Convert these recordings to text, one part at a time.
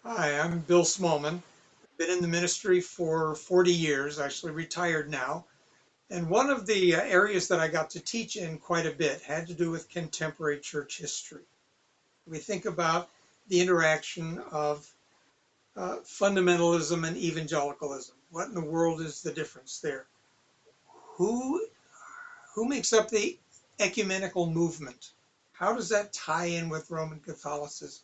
Hi, I'm Bill Smallman. Been in the ministry for 40 years, actually retired now. And one of the areas that I got to teach in quite a bit had to do with contemporary church history. We think about the interaction of fundamentalism and evangelicalism. What in the world is the difference there? Who, who makes up the ecumenical movement? How does that tie in with Roman Catholicism?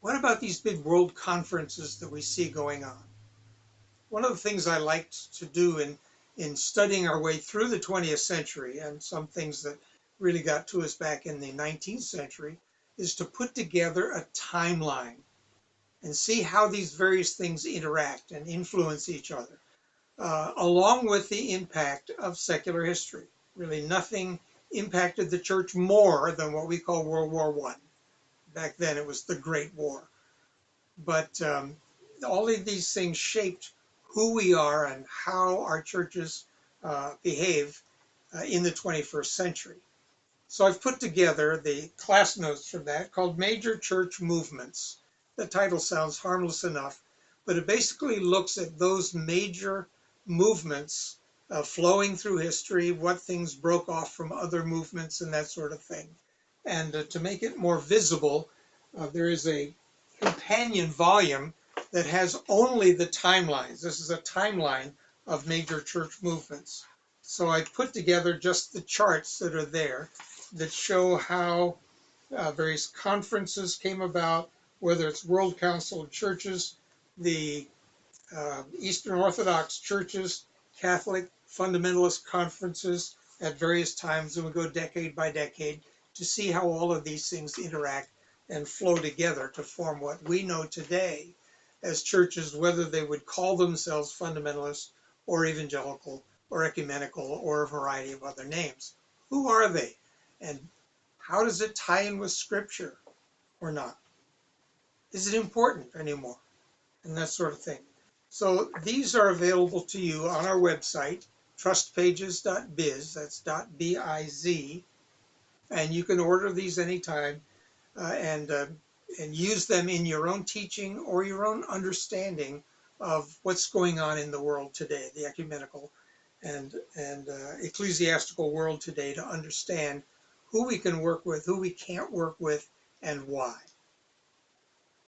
What about these big world conferences that we see going on? One of the things I liked to do in studying our way through the 20th century and some things that really got to us back in the 19th century is to put together a timeline and see how these various things interact and influence each other, along with the impact of secular history. Really, nothing impacted the church more than what we call World War I. Back then, it was the Great War. But all of these things shaped who we are and how our churches behave in the 21st century. So I've put together the class notes for that called Major Church Movements. The title sounds harmless enough, but it basically looks at those major movements flowing through history, what things broke off from other movements and that sort of thing. And to make it more visible, there is a companion volume that has only the timelines. This is a timeline of major church movements. So I put together just the charts that are there that show how various conferences came about, whether it's World Council of Churches, the Eastern Orthodox churches, Catholic fundamentalist conferences at various times, and we go decade by decade to see how all of these things interact and flow together to form what we know today as churches, whether they would call themselves fundamentalist or evangelical or ecumenical or a variety of other names. Who are they? And how does it tie in with Scripture or not? Is it important anymore? And that sort of thing. So these are available to you on our website, trustpages.biz, that's .biz, and you can order these anytime and use them in your own teaching or your own understanding of what's going on in the world today, the ecumenical and ecclesiastical world today, to understand who we can work with, who we can't work with, and why.